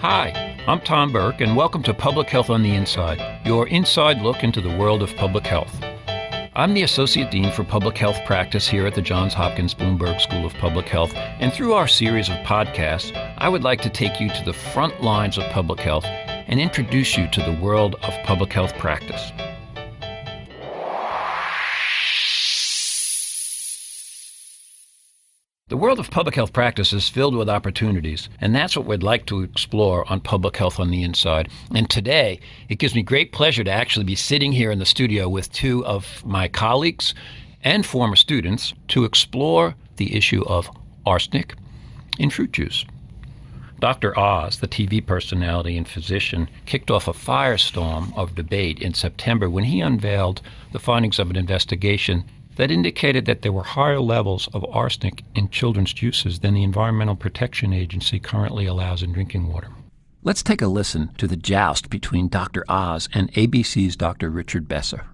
Hi, I'm Tom Burke, and welcome to Public Health on the Inside, your inside look into the world of public health. I'm the Associate Dean for Public Health Practice here at the Johns Hopkins Bloomberg School of Public Health, and through our series of podcasts, I would like to take you to the front lines of public health and introduce you to the world of public health practice. The world of public health practice is filled with opportunities, and that's what we'd like to explore on Public Health on the Inside. And today, it gives me great pleasure to actually be sitting here in the studio with two of my colleagues and former students to explore the issue of arsenic in fruit juice. Dr. Oz, the TV personality and physician, kicked off a firestorm of debate in September when he unveiled the findings of an investigation that indicated that there were higher levels of arsenic in children's juices than the Environmental Protection Agency currently allows in drinking water. Let's take a listen to the joust between Dr. Oz and ABC's Dr. Richard Besser.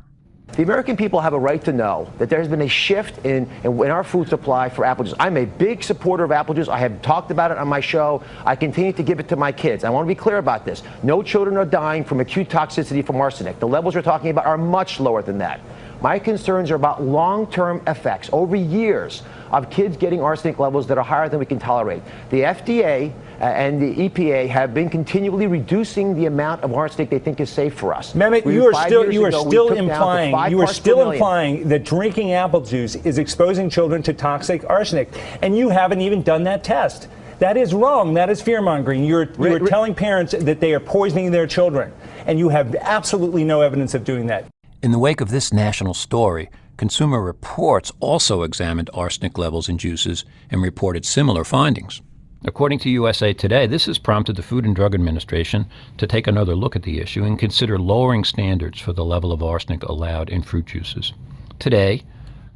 The American people have a right to know that there has been a shift in our food supply for apple juice. I'm a big supporter of apple juice. I have talked about it on my show. I continue to give it to my kids. I want to be clear about this. No children are dying from acute toxicity from arsenic. The levels we're talking about are much lower than that. My concerns are about long-term effects over years of kids getting arsenic levels that are higher than we can tolerate. The FDA and the EPA have been continually reducing the amount of arsenic they think is safe for us. Mehmet, you are still implying that drinking apple juice is exposing children to toxic arsenic, and you haven't even done that test. That is wrong. That is fear-mongering. You're telling parents that they are poisoning their children, and you have absolutely no evidence of doing that. In the wake of this national story, Consumer Reports also examined arsenic levels in juices and reported similar findings. According to USA Today, this has prompted the Food and Drug Administration to take another look at the issue and consider lowering standards for the level of arsenic allowed in fruit juices. Today,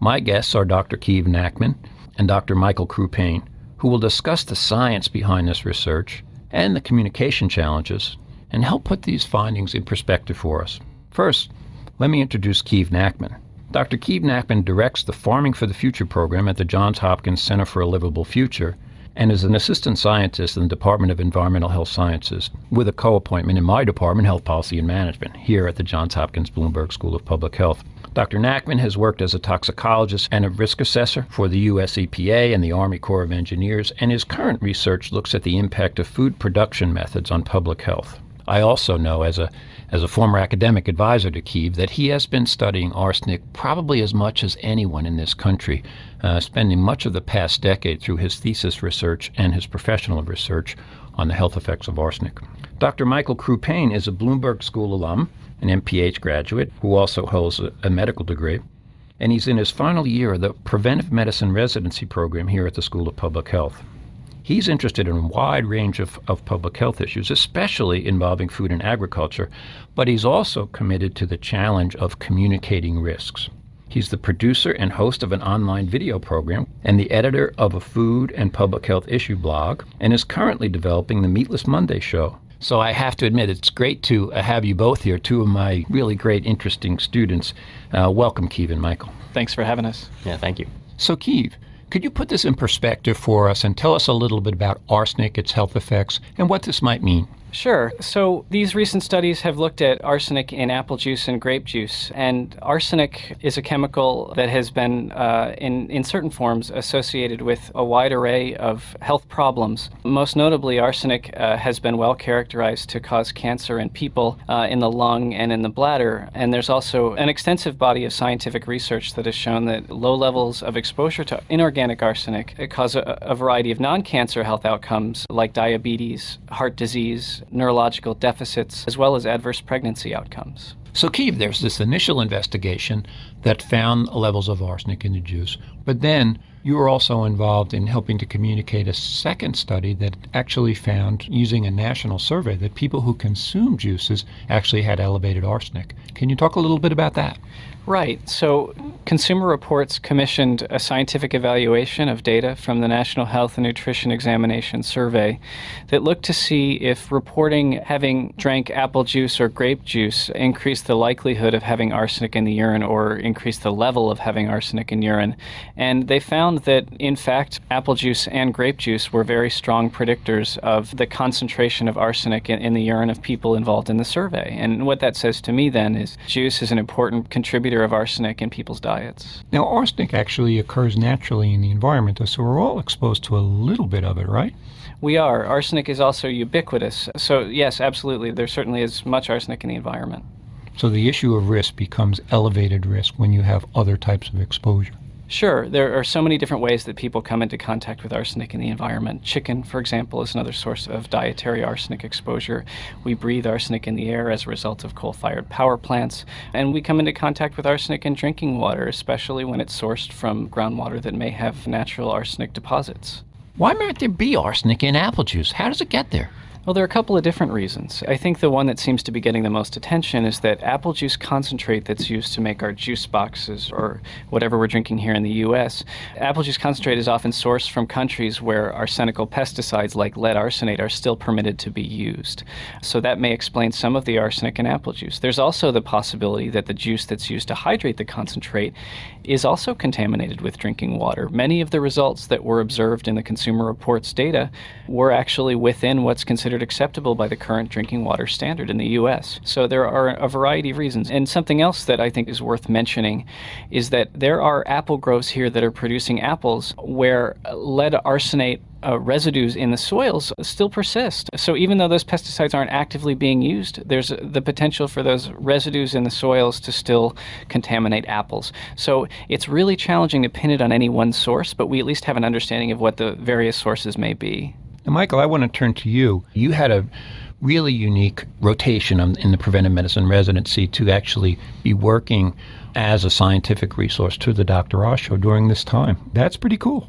my guests are Dr. Keeve Nachman and Dr. Michael Krupane, who will discuss the science behind this research and the communication challenges and help put these findings in perspective for us. First, let me introduce Keeve Nachman. Dr. Keeve Nachman directs the Farming for the Future program at the Johns Hopkins Center for a Livable Future and is an assistant scientist in the Department of Environmental Health Sciences with a co-appointment in my department, Health Policy and Management, here at the Johns Hopkins Bloomberg School of Public Health. Dr. Nachman has worked as a toxicologist and a risk assessor for the U.S. EPA and the Army Corps of Engineers, and his current research looks at the impact of food production methods on public health. I also know, as a former academic advisor to Keeve, that he has been studying arsenic probably as much as anyone in this country, spending much of the past decade through his thesis research and his professional research on the health effects of arsenic. Dr. Michael Krupane is a Bloomberg School alum, an MPH graduate who also holds a medical degree, and he's in his final year of the Preventive Medicine Residency Program here at the School of Public Health. He's interested in a wide range of public health issues, especially involving food and agriculture, but he's also committed to the challenge of communicating risks. He's the producer and host of an online video program and the editor of a food and public health issue blog, and is currently developing the Meatless Monday show. So I have to admit, it's great to have you both here, two of my really great, interesting students. Welcome, Keeve and Michael. Thanks for having us. Yeah, thank you. So, Keeve, could you put this in perspective for us and tell us a little bit about arsenic, its health effects, and what this might mean? Sure. So these recent studies have looked at arsenic in apple juice and grape juice. And arsenic is a chemical that has been, in certain forms, associated with a wide array of health problems. Most notably, arsenic has been well characterized to cause cancer in people in the lung and in the bladder. And there's also an extensive body of scientific research that has shown that low levels of exposure to inorganic arsenic cause a variety of non-cancer health outcomes like diabetes, heart disease, neurological deficits, as well as adverse pregnancy outcomes. So, Keeve, there's this initial investigation that found levels of arsenic in the juice, but then you were also involved in helping to communicate a second study that actually found, using a national survey, that people who consume juices actually had elevated arsenic. Can you talk a little bit about that? Right. So Consumer Reports commissioned a scientific evaluation of data from the National Health and Nutrition Examination Survey that looked to see if reporting having drank apple juice or grape juice increased the likelihood of having arsenic in the urine or increased the level of having arsenic in urine. And they found found that, in fact, apple juice and grape juice were very strong predictors of the concentration of arsenic in the urine of people involved in the survey. And what that says to me then is juice is an important contributor of arsenic in people's diets. Now, arsenic actually occurs naturally in the environment, so we're all exposed to a little bit of it, right? We are. Arsenic is also ubiquitous. So, yes, absolutely, there certainly is much arsenic in the environment. So the issue of risk becomes elevated risk when you have other types of exposure. Sure. There are so many different ways that people come into contact with arsenic in the environment. Chicken, for example, is another source of dietary arsenic exposure. We breathe arsenic in the air as a result of coal-fired power plants. And we come into contact with arsenic in drinking water, especially when it's sourced from groundwater that may have natural arsenic deposits. Why might there be arsenic in apple juice? How does it get there? Well, there are a couple of different reasons. I think the one that seems to be getting the most attention is that apple juice concentrate that's used to make our juice boxes or whatever we're drinking here in the U.S., apple juice concentrate is often sourced from countries where arsenical pesticides like lead arsenate are still permitted to be used. So that may explain some of the arsenic in apple juice. There's also the possibility that the juice that's used to hydrate the concentrate is also contaminated with drinking water. Many of the results that were observed in the Consumer Reports data were actually within what's considered acceptable by the current drinking water standard in the U.S. So there are a variety of reasons. And something else that I think is worth mentioning is that there are apple groves here that are producing apples where lead arsenate residues in the soils still persist. So even though those pesticides aren't actively being used, there's the potential for those residues in the soils to still contaminate apples. So it's really challenging to pin it on any one source, but we at least have an understanding of what the various sources may be. Now, Michael, I want to turn to you. You had a really unique rotation in the preventive medicine residency to actually be working as a scientific resource to the Dr. Oz show during this time. That's pretty cool.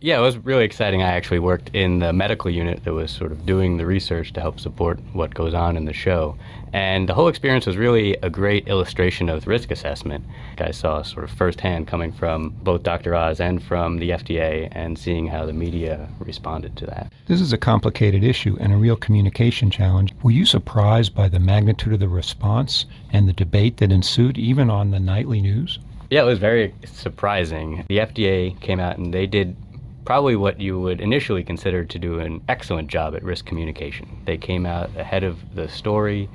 Yeah, it was really exciting. I actually worked in the medical unit that was sort of doing the research to help support what goes on in the show. And the whole experience was really a great illustration of risk assessment. I saw sort of firsthand coming from both Dr. Oz and from the FDA and seeing how the media responded to that. This is a complicated issue and a real communication challenge. Were you surprised by the magnitude of the response and the debate that ensued, even on the nightly news? Yeah, it was very surprising. The FDA came out and they did probably what you would initially consider to do an excellent job at risk communication. They came out ahead of the story.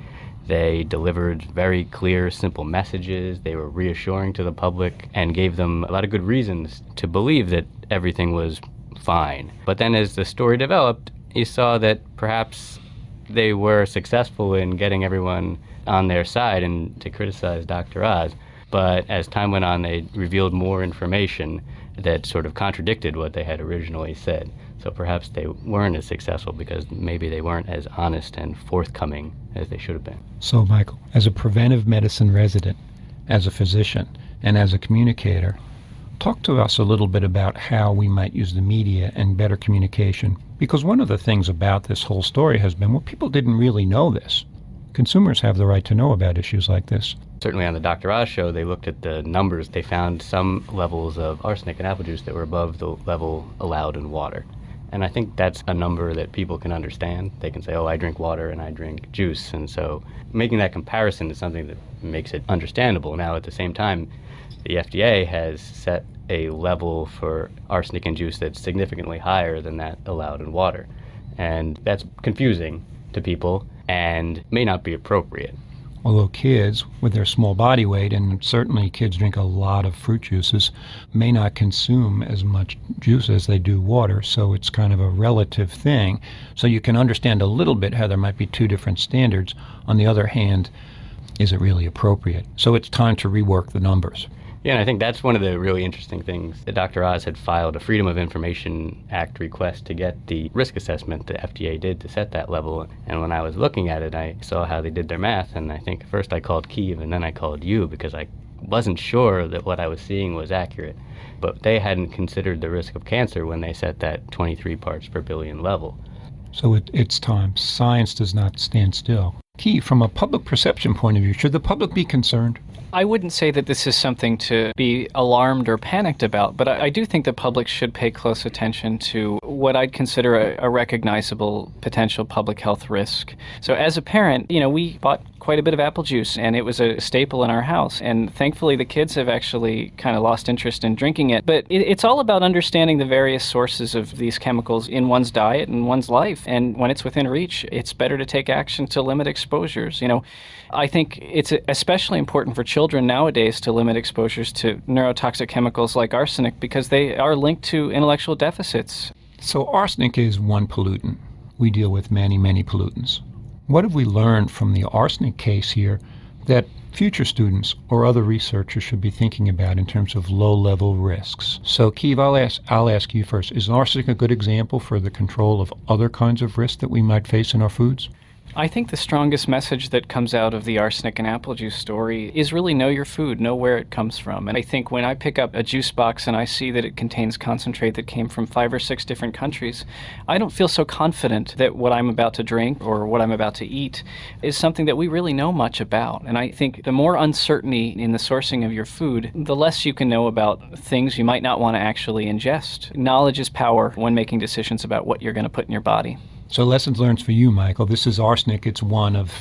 They delivered very clear, simple messages. They were reassuring to the public and gave them a lot of good reasons to believe that everything was fine. But then as the story developed, you saw that perhaps they were successful in getting everyone on their side and to criticize Dr. Oz. But as time went on, they revealed more information that sort of contradicted what they had originally said. So perhaps they weren't as successful because maybe they weren't as honest and forthcoming as they should have been. So, Michael, as a preventive medicine resident, as a physician, and as a communicator, talk to us a little bit about how we might use the media and better communication. Because one of the things about this whole story has been, well, people didn't really know this. Consumers have the right to know about issues like this. Certainly on the Dr. Oz show, they looked at the numbers. They found some levels of arsenic in apple juice that were above the level allowed in water. And I think that's a number that people can understand. They can say, oh, I drink water and I drink juice. And so making that comparison is something that makes it understandable. Now, at the same time, the FDA has set a level for arsenic in juice that's significantly higher than that allowed in water. And that's confusing to people and may not be appropriate. Although kids, with their small body weight, and certainly kids drink a lot of fruit juices, may not consume as much juice as they do water, so it's kind of a relative thing. So you can understand a little bit how there might be two different standards. On the other hand, is it really appropriate? So it's time to rework the numbers. Yeah, and I think that's one of the really interesting things. That Dr. Oz had filed a Freedom of Information Act request to get the risk assessment the FDA did to set that level. And when I was looking at it, I saw how they did their math. And I think first I called Kiev and then I called you because I wasn't sure that what I was seeing was accurate. But they hadn't considered the risk of cancer when they set that 23 parts per billion level. So it's time. Science does not stand still. Key, from a public perception point of view, should the public be concerned? I wouldn't say that this is something to be alarmed or panicked about, but I do think the public should pay close attention to what I'd consider a recognizable potential public health risk. So as a parent, we bought quite a bit of apple juice, and it was a staple in our house. And thankfully, the kids have actually kind of lost interest in drinking it. But it's all about understanding the various sources of these chemicals in one's diet and one's life. And when it's within reach, it's better to take action to limit exposures. I think it's especially important for children nowadays to limit exposures to neurotoxic chemicals like arsenic because they are linked to intellectual deficits. So arsenic is one pollutant. We deal with many, many pollutants. What have we learned from the arsenic case here that future students or other researchers should be thinking about in terms of low-level risks? So, Keith, I'll ask you first. Is arsenic a good example for the control of other kinds of risks that we might face in our foods? I think the strongest message that comes out of the arsenic and apple juice story is really know your food, know where it comes from. And I think when I pick up a juice box and I see that it contains concentrate that came from 5 or 6 different countries, I don't feel so confident that what I'm about to drink or what I'm about to eat is something that we really know much about. And I think the more uncertainty in the sourcing of your food, the less you can know about things you might not want to actually ingest. Knowledge is power when making decisions about what you're going to put in your body. So lessons learned for you, Michael. This is arsenic. It's one of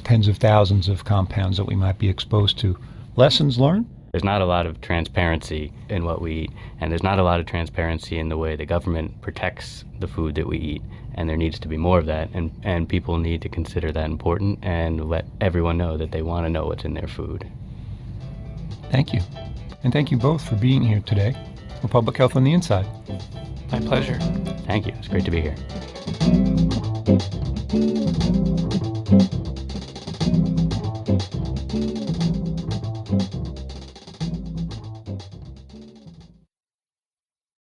tens of thousands of compounds that we might be exposed to. Lessons learned? There's not a lot of transparency in what we eat, and there's not a lot of transparency in the way the government protects the food that we eat, and there needs to be more of that, and people need to consider that important and let everyone know that they want to know what's in their food. Thank you. And thank you both for being here today for Public Health on the Inside. My pleasure. Thank you. It's great to be here.